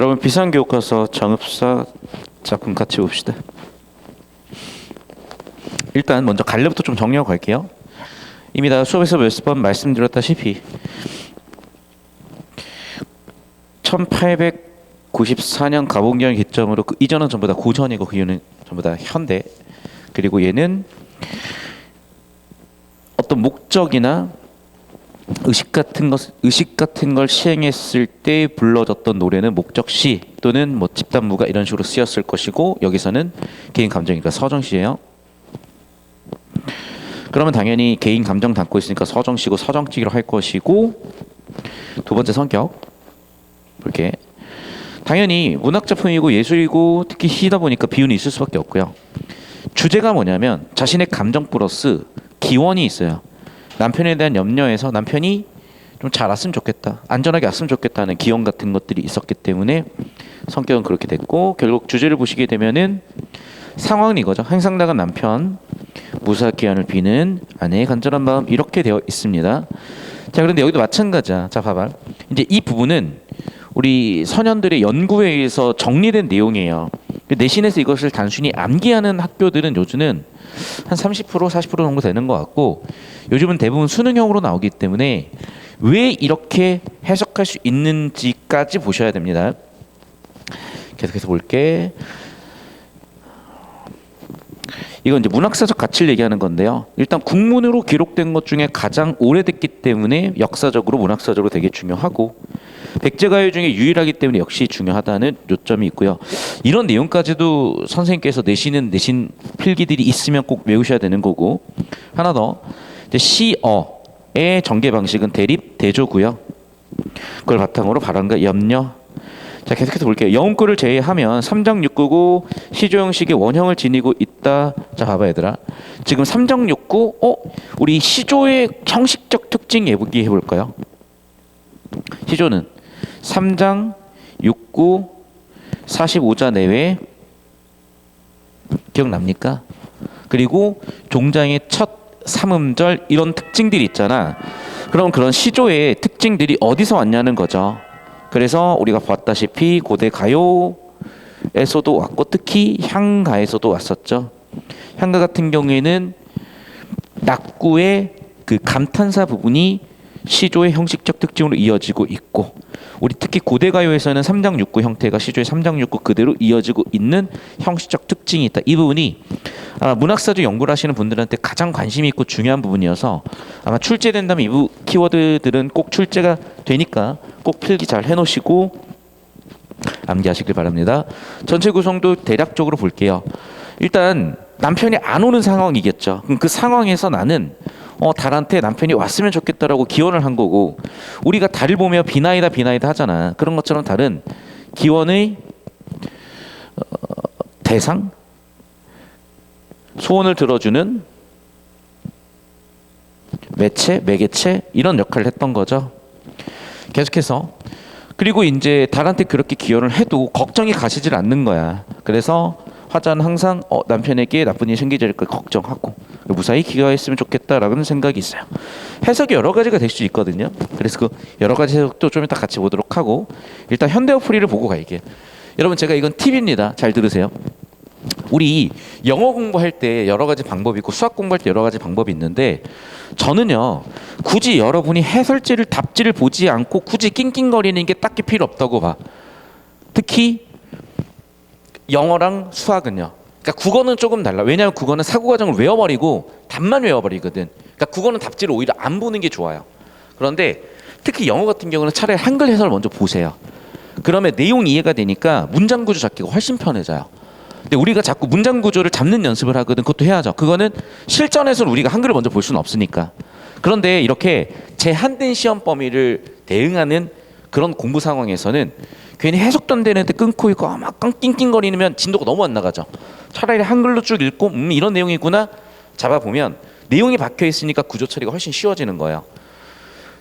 여러분 비상교과서 정읍사 작품 같이 봅시다. 일단 먼저 갈래부터 좀 정리하고 갈게요. 이미 다 수업에서 몇 번 말씀드렸다시피 1894년 가봉경을 기점으로 그 이전은 전부 다 고전이고 그 이후는 전부 다 현대. 그리고 얘는 어떤 목적이나 의식 같은 걸 시행했을 때 불러졌던 노래는 목적시 또는 뭐 집단무가 이런 식으로 쓰였을 것이고, 여기서는 개인 감정이니까 서정시예요. 그러면 당연히 개인 감정 담고 있으니까 서정시고 서정치기로 할 것이고, 두 번째 성격 볼게. 당연히 문학 작품이고 예술이고 특히 시다 보니까 비운이 있을 수밖에 없고요. 주제가 뭐냐면 자신의 감정 플러스 기원이 있어요. 남편에 대한 염려에서 남편이 좀 잘 왔으면 좋겠다, 안전하게 왔으면 좋겠다는 기원 같은 것들이 있었기 때문에 성격은 그렇게 됐고, 결국 주제를 보시게 되면은 상황은 이거죠. 행상나간 남편, 무사한 기한을 비는 아내의 간절한 마음, 이렇게 되어 있습니다. 자, 그런데 여기도 마찬가지야. 자, 봐봐. 이제 이 부분은 우리 선현들의 연구에 의해서 정리된 내용이에요. 내신에서 이것을 단순히 암기하는 학교들은 요즘은 한 30%, 40% 정도 되는 것 같고, 요즘은 대부분 수능형으로 나오기 때문에 왜 이렇게 해석할 수 있는지까지 보셔야 됩니다. 계속해서 볼게. 이건 이제 문학사적 가치를 얘기하는 건데요. 일단 국문으로 기록된 것 중에 가장 오래됐기 때문에 역사적으로 문학사적으로 되게 중요하고, 백제가요 중에 유일하기 때문에 역시 중요하다는 요점이 있고요. 이런 내용까지도 선생님께서 내시는 내신 필기들이 있으면 꼭 외우셔야 되는 거고, 하나 더, 이제 시어의 전개 방식은 대립 대조고요. 그걸 바탕으로 발언과 염려. 자, 계속해서 볼게요. 영음꼴을 제외하면 3장 6구고 시조 형식의 원형을 지니고 있다. 자, 봐봐 얘들아. 지금 3장 6구, 우리 시조의 형식적 특징 얘기해 볼까요? 시조는 3장 6구 45자 내외 기억납니까? 그리고 종장의 첫 3음절 이런 특징들이 있잖아. 그럼 그런 시조의 특징들이 어디서 왔냐는 거죠. 그래서 우리가 봤다시피 고대 가요에서도 왔고 특히 향가에서도 왔었죠. 향가 같은 경우에는 낙구의 그 감탄사 부분이 시조의 형식적 특징으로 이어지고 있고, 우리 특히 고대 가요에서는 3장 6구 형태가 시조의 3장 6구 그대로 이어지고 있는 형식적 특징이 있다. 이 부분이 문학사적 연구를 하시는 분들한테 가장 관심이 있고 중요한 부분이어서 아마 출제된다면 이 키워드들은 꼭 출제가 되니까 꼭 필기 잘 해놓으시고 암기하시길 바랍니다. 전체 구성도 대략적으로 볼게요. 일단 남편이 안 오는 상황이겠죠. 그럼 그 상황에서 나는 달한테 남편이 왔으면 좋겠다라고 기원을 한 거고, 우리가 달을 보며 비나이다 비나이다 하잖아. 그런 것처럼 달은 기원의 대상, 소원을 들어주는 매체, 매개체 이런 역할을 했던 거죠. 계속해서 그리고 이제 달한테 그렇게 기원을 해도 걱정이 가시질 않는 거야. 그래서 화자는 항상 남편에게 나쁜 일이 생기지 않을까 걱정하고 무사히 귀가했으면 좋겠다라는 생각이 있어요. 해석이 여러 가지가 될 수 있거든요. 그래서 그 여러 가지 해석도 좀 이따 같이 보도록 하고, 일단 현대어풀이를 보고 갈게요. 여러분, 제가 이건 팁입니다. 잘 들으세요. 우리 영어 공부할 때 여러 가지 방법이 있고 수학 공부할 때 여러 가지 방법이 있는데, 저는요 굳이 여러분이 해설지를 답지를 보지 않고 굳이 낑낑거리는 게 딱히 필요 없다고 봐. 특히 영어랑 수학은요. 그러니까 국어는 조금 달라. 왜냐하면 국어는 사고 과정을 외워버리고 답만 외워버리거든. 그러니까 국어는 답지를 오히려 안 보는 게 좋아요. 그런데 특히 영어 같은 경우는 차라리 한글 해설을 먼저 보세요. 그러면 내용 이해가 되니까 문장 구조 잡기가 훨씬 편해져요. 근데 우리가 자꾸 문장 구조를 잡는 연습을 하거든. 그것도 해야죠. 그거는 실전에서는 우리가 한글을 먼저 볼 수는 없으니까. 그런데 이렇게 제한된 시험 범위를 대응하는 그런 공부 상황에서는 괜히 해석도 안 되는데 끊고 있고 막 낑낑거리면 진도가 너무 안 나가죠. 차라리 한글로 쭉 읽고 이런 내용이구나 잡아보면 내용이 박혀 있으니까 구조 처리가 훨씬 쉬워지는 거예요.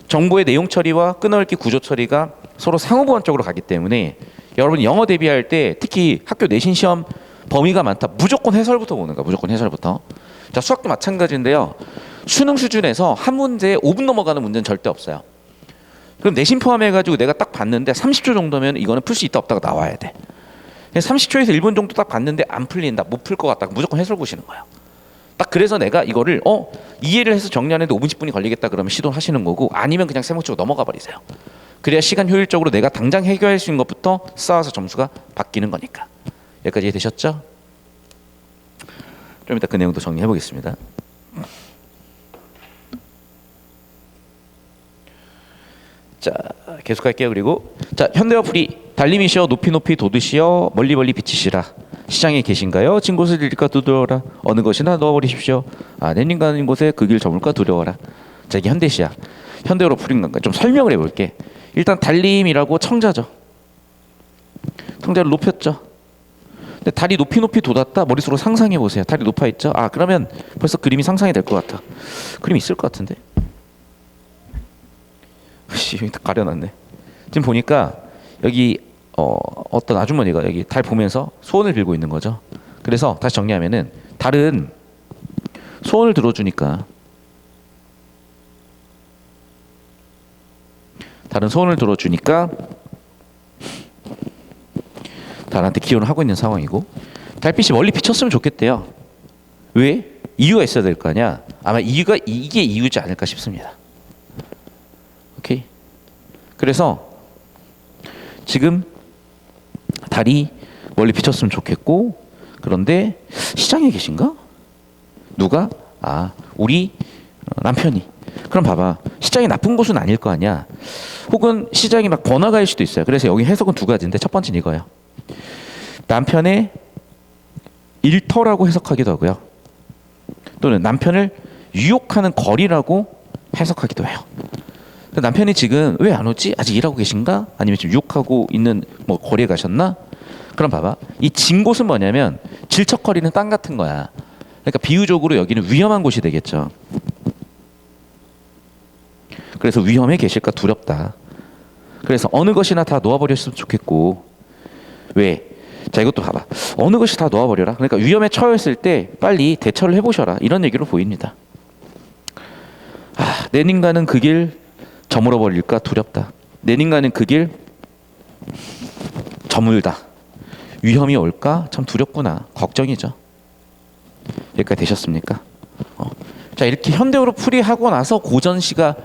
정보의 내용 처리와 끊어읽기 구조 처리가 서로 상호보완적으로 가기 때문에 여러분 영어 대비할 때 특히 학교 내신 시험 범위가 많다. 무조건 해설부터 보는 거야. 무조건 해설부터. 자, 수학도 마찬가지인데요. 수능 수준에서 한 문제에 5분 넘어가는 문제는 절대 없어요. 그럼 내신 포함해가지고 내가 딱 봤는데 30초 정도면 이거는 풀 수 있다 없다가 나와야 돼. 30초에서 1분 정도 딱 봤는데 안 풀린다, 못 풀 것 같다, 무조건 해설 보시는 거예요. 딱 그래서 내가 이거를 이해를 해서 정리하는데 5분 10분이 걸리겠다 그러면 시도를 하시는 거고, 아니면 그냥 세목 치고 넘어가 버리세요. 그래야 시간 효율적으로 내가 당장 해결할 수 있는 것부터 쌓아서 점수가 바뀌는 거니까. 여기까지 이해되셨죠? 좀 이따 그 내용도 정리해 보겠습니다. 자, 계속할게요. 그리고 자, 현대어 풀이. 달림이시여 높이 높이 돋으시어 멀리 멀리 비치시라. 시장에 계신가요? 진 곳을 잃을까 두려워라. 어느 것이나 넣어버리십시오. 내님 가는 곳에 그 길 저물까 두려워라. 자, 이게 현대시야. 현대어로 풀인 건가? 좀 설명을 해볼게. 일단 달림이라고 청자죠. 청자를 높였죠. 근데 달이 높이 높이 돋았다. 머릿속으로 상상해 보세요. 달이 높아 있죠. 그러면 벌써 그림이 상상이 될 것 같아. 그림이 있을 것 같은데. 가려놨네. 지금 보니까 여기 어떤 아주머니가 여기 달 보면서 소원을 빌고 있는 거죠. 그래서 다시 정리하면은 달은 소원을 들어주니까, 달한테 기원을 하고 있는 상황이고, 달빛이 멀리 비쳤으면 좋겠대요. 왜? 이유가 있어야 될 거 아니야. 아마 이게 이유지 않을까 싶습니다. 오케이. 그래서 지금 달이 멀리 비쳤으면 좋겠고, 그런데 시장에 계신가? 누가? 우리 남편이. 그럼 봐봐, 시장이 나쁜 곳은 아닐 거 아니야. 혹은 시장이 막 번화가일 수도 있어요. 그래서 여기 해석은 두 가지인데, 첫 번째는 이거예요. 남편의 일터라고 해석하기도 하고요, 또는 남편을 유혹하는 거리라고 해석하기도 해요. 남편이 지금 왜 안 오지? 아직 일하고 계신가? 아니면 지금 유혹하고 있는 거리에 가셨나? 그럼 봐봐, 이 진 곳은 뭐냐면 질척거리는 땅 같은 거야. 그러니까 비유적으로 여기는 위험한 곳이 되겠죠. 그래서 위험해 계실까 두렵다. 그래서 어느 것이나 다 놓아버렸으면 좋겠고. 왜? 자, 이것도 봐봐. 어느 것이 다 놓아버려라. 그러니까 위험에 처했을 때 빨리 대처를 해보셔라, 이런 얘기로 보입니다. 내님 가는 그 길 저물어버릴까 두렵다. 내님 가는 그 길 저물다. 위험이 올까 참 두렵구나. 걱정이죠. 여기까지 되셨습니까? 자, 이렇게 현대어로 풀이하고 나서 고전시가,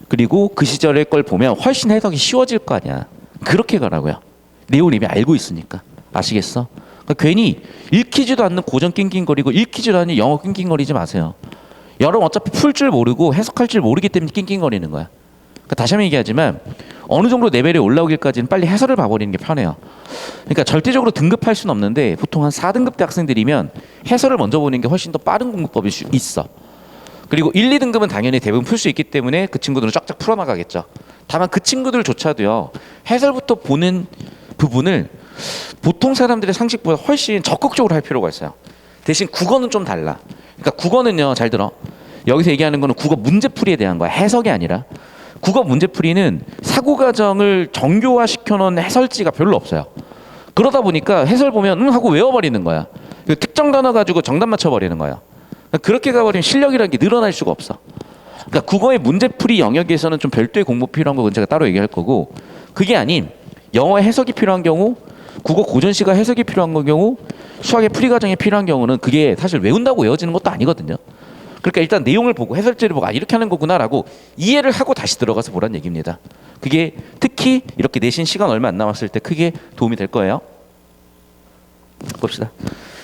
그리고 그 시절의 걸 보면 훨씬 해석이 쉬워질 거 아니야. 그렇게 가라고요. 내용을 이미 알고 있으니까. 아시겠어? 그러니까 괜히 읽히지도 않는 고전 낑낑거리고 읽히지도 않는 영어 낑낑거리지 마세요. 여러분 어차피 풀 줄 모르고 해석할 줄 모르기 때문에 낑낑거리는 거야. 그러니까 다시 한번 얘기하지만 어느 정도 레벨이 올라오기까지는 빨리 해설을 봐버리는 게 편해요. 그러니까 절대적으로 등급할 수는 없는데, 보통 한 4등급 대 학생들이면 해설을 먼저 보는 게 훨씬 더 빠른 공부법일 수 있어. 그리고 1, 2등급은 당연히 대부분 풀 수 있기 때문에 그 친구들은 쫙쫙 풀어나가겠죠. 다만 그 친구들조차도요, 해설부터 보는 부분을 보통 사람들의 상식보다 훨씬 적극적으로 할 필요가 있어요. 대신 국어는 좀 달라. 그러니까 국어는요, 잘 들어. 여기서 얘기하는 거는 국어 문제풀이에 대한 거야. 해석이 아니라. 국어 문제풀이는 사고과정을 정교화 시켜놓은 해설지가 별로 없어요. 그러다 보니까 해설 보면 하고 외워버리는 거야. 특정 단어 가지고 정답 맞춰버리는 거야. 그렇게 가버리면 실력이라는 게 늘어날 수가 없어. 그러니까 국어의 문제풀이 영역에서는 좀 별도의 공부 필요한 거 제가 따로 얘기할 거고, 그게 아닌 영어의 해석이 필요한 경우, 국어 고전시가 해석이 필요한 경우, 수학의 풀이 과정이 필요한 경우는 그게 사실 외운다고 외워지는 것도 아니거든요. 그러니까 일단 내용을 보고 해설지를 보고 이렇게 하는 거구나라고 이해를 하고 다시 들어가서 보라는 얘기입니다. 그게 특히 이렇게 내신 시간 얼마 안 남았을 때 크게 도움이 될 거예요. 봅시다.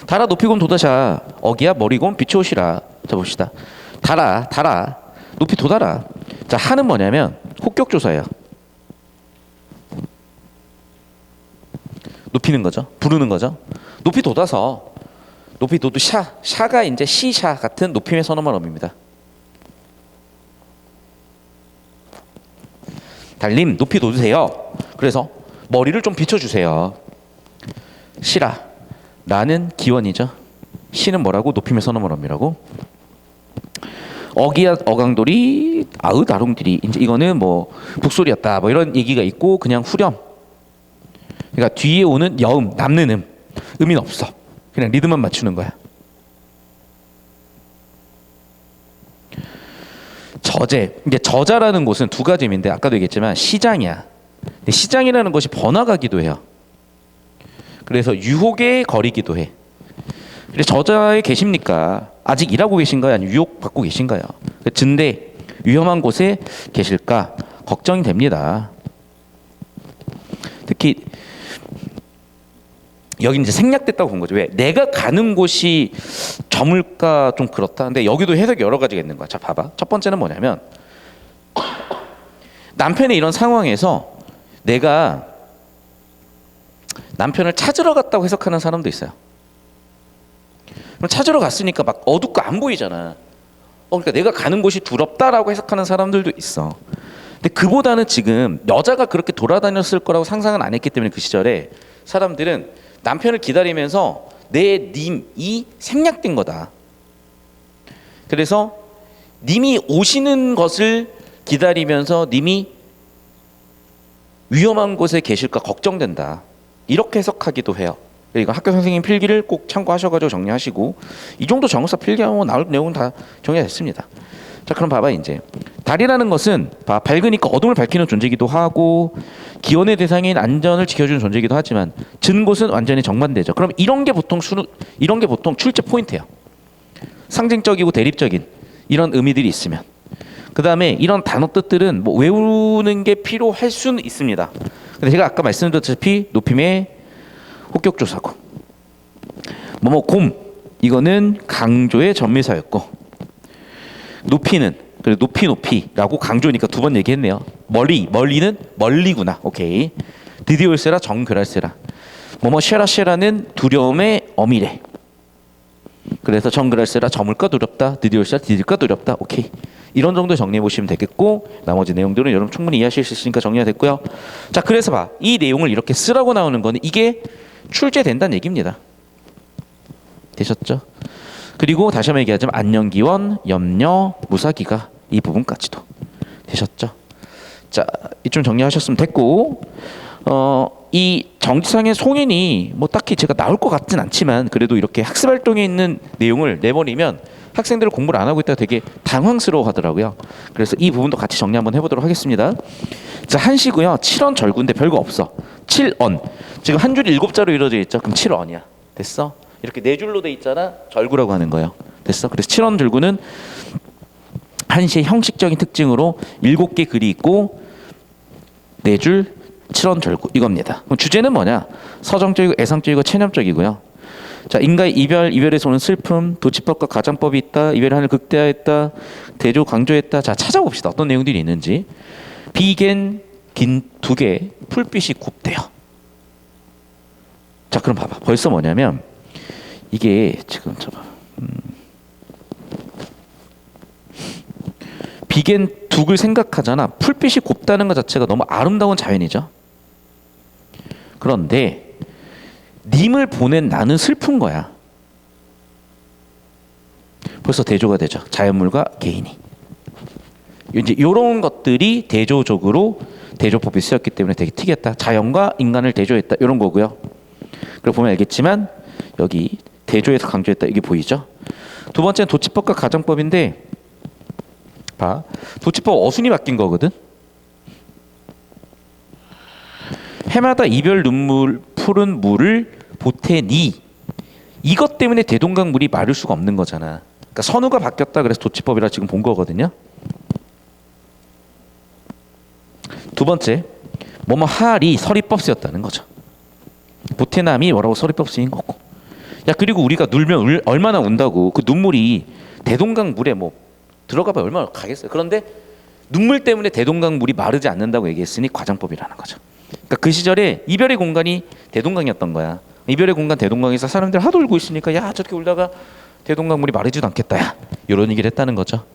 달아 높이곰 돋아샤 어기야 머리곰 비추오시라. 자, 봅시다. 달아 높이 돋아라. 자, 하는 뭐냐면 혹격조사예요. 높이는 거죠. 부르는 거죠. 높이 돋아서, 높이 돋으샤, 샤가 이제 시샤 같은 높임의 선어만 어입니다. 달님 높이 돋으세요. 그래서 머리를 좀 비춰주세요. 시라, 라는 기원이죠. 시는 뭐라고? 높임의 선어만 어이라고. 어기야 어강돌이 아으 나롱들이, 이제 이거는 뭐 북소리였다 뭐 이런 얘기가 있고, 그냥 후렴. 그러니까 뒤에 오는 여음, 남는 음이 없어. 그냥 리듬만 맞추는 거야. 저재. 이제 저자라는 곳은 두 가지 의미인데 아까도 얘기했지만 시장이야. 근데 시장이라는 것이 번화가기도 해요. 그래서 유혹의 거리기도 해. 그래서 저자에 계십니까? 아직 일하고 계신가요? 아니면 유혹 받고 계신가요? 증대 위험한 곳에 계실까 걱정이 됩니다. 특히 여기 이제 생략됐다고 본 거죠. 왜? 내가 가는 곳이 저물까 좀 그렇다. 근데 여기도 해석이 여러 가지가 있는 거야. 자, 봐봐. 첫 번째는 뭐냐면 남편의 이런 상황에서 내가 남편을 찾으러 갔다고 해석하는 사람도 있어요. 그럼 찾으러 갔으니까 막 어둡고 안 보이잖아. 그러니까 내가 가는 곳이 두렵다라고 해석하는 사람들도 있어. 근데 그보다는 지금 여자가 그렇게 돌아다녔을 거라고 상상은 안 했기 때문에 그 시절에 사람들은 남편을 기다리면서 내 님이 생략된 거다. 그래서 님이 오시는 것을 기다리면서 님이 위험한 곳에 계실까 걱정된다. 이렇게 해석하기도 해요. 이거 학교 선생님 필기를 꼭 참고하셔가지고 정리하시고 이 정도 정사 필기하면 나올 내용은 다 정리가 됐습니다. 자, 그럼 봐봐. 이제 달이라는 것은 밝으니까 어둠을 밝히는 존재이기도 하고 기원의 대상인 안전을 지켜주는 존재이기도 하지만 진 곳은 완전히 정반대죠. 그럼 이런 게 보통 출제 포인트예요. 상징적이고 대립적인 이런 의미들이 있으면 그 다음에 이런 단어 뜻들은 뭐 외우는 게 필요할 수는 있습니다. 근데 제가 아까 말씀드렸다시피 높임의 혹격조사고 곰 이거는 강조의 전미사였고 높이는 그래 높이라고 강조니까 두 번 얘기했네요. 멀리는 멀리구나. 오케이. 드디올세라 정그랄세라 쉐라는 두려움의 어미래. 그래서 정그랄세라 저물까 두렵다. 드디올세라 디딜까 두렵다. 오케이. 이런 정도 정리해 보시면 되겠고 나머지 내용들은 여러분 충분히 이해하실 수 있으니까 정리가 됐고요. 자, 그래서 봐. 이 내용을 이렇게 쓰라고 나오는 거는 이게 출제된다는 얘기입니다. 되셨죠? 그리고 다시 한번 얘기하자면 안녕기원, 염려, 무사기가 이 부분까지도 되셨죠? 자, 이쯤 정리하셨으면 됐고 이 정치상의 송인이 뭐 딱히 제가 나올 것 같진 않지만 그래도 이렇게 학습 활동에 있는 내용을 내버리면 학생들을 공부를 안 하고 있다가 되게 당황스러워 하더라고요. 그래서 이 부분도 같이 정리 한번 해보도록 하겠습니다. 자, 한시고요. 7원 절구인데 별거 없어. 7언. 지금 한 줄이 7자로 이루어져 있죠. 그럼 7언이야. 됐어? 이렇게 네 줄로 돼 있잖아. 절구라고 하는 거예요. 됐어? 그래서 7원 절구는 한시의 형식적인 특징으로 7개 글이 있고 4줄 7원 절구 이겁니다. 그럼 주제는 뭐냐? 서정적이고 애상적이고 체념적이고요. 자, 인과의 이별에서 오는 슬픔, 도치법과 가장법이 있다, 이별의 한을 극대화했다, 대조 강조했다. 자, 찾아봅시다. 어떤 내용들이 있는지. 비겐 긴 2개 풀빛이 굽대요. 자, 그럼 봐봐. 벌써 뭐냐면 이게 지금 비겐 둑을 생각하잖아. 풀빛이 곱다는 것 자체가 너무 아름다운 자연이죠. 그런데 님을 보낸 나는 슬픈 거야. 벌써 대조가 되죠. 자연물과 개인이. 이제 이런 것들이 대조적으로 대조법이 쓰였기 때문에 되게 특이했다. 자연과 인간을 대조했다. 이런 거고요. 그리고 보면 알겠지만 여기 대조해서 강조했다. 이게 보이죠? 두 번째는 도치법과 가정법인데 봐. 도치법 어순이 바뀐 거거든. 해마다 이별 눈물 푸른 물을 보태니 이것 때문에 대동강물이 마를 수가 없는 거잖아. 그러니까 선우가 바뀌었다 그래서 도치법이라 지금 본 거거든요. 두 번째 할이 서리법 쓰였다는 거죠. 보태남이 뭐라고 서리법 쓰인 거고. 야, 그리고 우리가 울면 얼마나 운다고. 그 눈물이 대동강물에 뭐 들어가봐야 얼마나 가겠어요. 그런데 눈물 때문에 대동강물이 마르지 않는다고 얘기했으니 과장법이라는 거죠. 그러니까 그 시절에 이별의 공간이 대동강이었던 거야. 이별의 공간 대동강에서 사람들이 하도 울고 있으니까 야, 저렇게 울다가 대동강물이 마르지도 않겠다. 야, 이런 얘기를 했다는 거죠.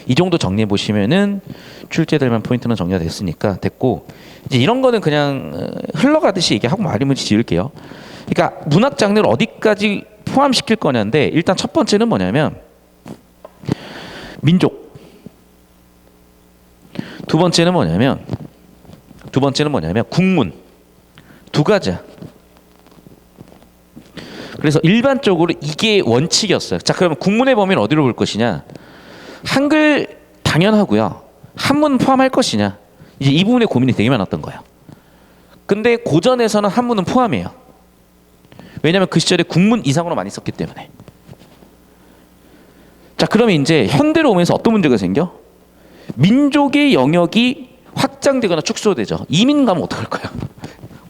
이 정도 정리해 보시면은 출제될 만한 포인트는 정리가 됐으니까 됐고, 이제 이런 거는 그냥 흘러가듯이 얘기하고 말이면 지을게요. 그러니까 문학 장르를 어디까지 포함시킬 거냐인데, 일단 첫 번째는 뭐냐면 민족. 두 번째는 뭐냐면 국문. 두 가지야. 그래서 일반적으로 이게 원칙이었어요. 자, 그러면 국문의 범위는 어디로 볼 것이냐? 한글 당연하고요. 한문 포함할 것이냐. 이제 이 부분에 고민이 되게 많았던 거예요. 근데 고전에서는 한문은 포함해요. 왜냐하면 그 시절에 국문 이상으로 많이 썼기 때문에. 자, 그러면 이제 현대로 오면서 어떤 문제가 생겨? 민족의 영역이 확장되거나 축소되죠. 이민 가면 어떡할 거야?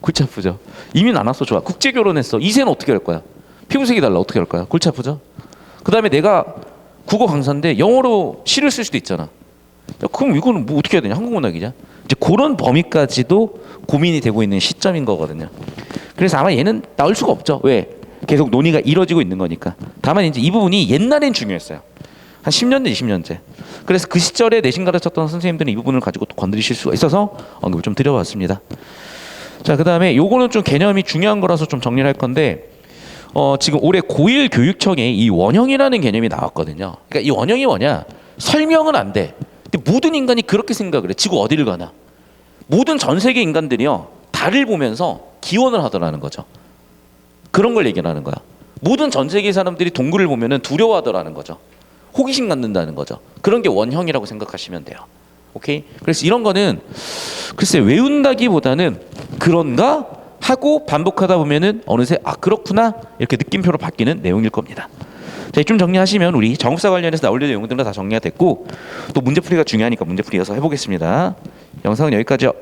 골치 아프죠. 이민 안 왔어, 좋아. 국제 결혼했어. 이세는 어떻게 할 거야? 피부색이 달라, 어떻게 할 거야? 골치 아프죠. 그 다음에 내가 국어 강사인데 영어로 시를 쓸 수도 있잖아. 야, 그럼 이거는 뭐 어떻게 해야 되냐? 한국문학이냐? 이제 그런 범위까지도 고민이 되고 있는 시점인 거거든요. 그래서 아마 얘는 나올 수가 없죠. 왜? 계속 논의가 이뤄지고 있는 거니까. 다만 이제 이 부분이 옛날엔 중요했어요. 한 10년대, 20년째. 그래서 그 시절에 내신 가르쳤던 선생님들은 이 부분을 가지고 또 건드리실 수가 있어서 언급을 좀 드려봤습니다. 자, 그 다음에 요거는 좀 개념이 중요한 거라서 좀 정리를 할 건데, 지금 올해 고1 교육청에 이 원형이라는 개념이 나왔거든요. 그러니까 이 원형이 뭐냐? 설명은 안 돼. 근데 모든 인간이 그렇게 생각을 해. 지구 어디를 가나. 모든 전 세계 인간들이요, 달을 보면서 기원을 하더라는 거죠. 그런 걸 얘기하는 거야. 모든 전 세계 사람들이 동굴을 보면은 두려워하더라는 거죠. 호기심 갖는다는 거죠. 그런 게 원형이라고 생각하시면 돼요. 오케이? 그래서 이런 거는 글쎄 외운다기보다는 그런가 하고 반복하다 보면은 어느새 아 그렇구나 이렇게 느낌표로 바뀌는 내용일 겁니다. 자, 좀 정리하시면 우리 정읍사 관련해서 나올 내용들은 다 정리가 됐고 또 문제풀이가 중요하니까 문제풀이 이어서 해보겠습니다. 영상은 여기까지요.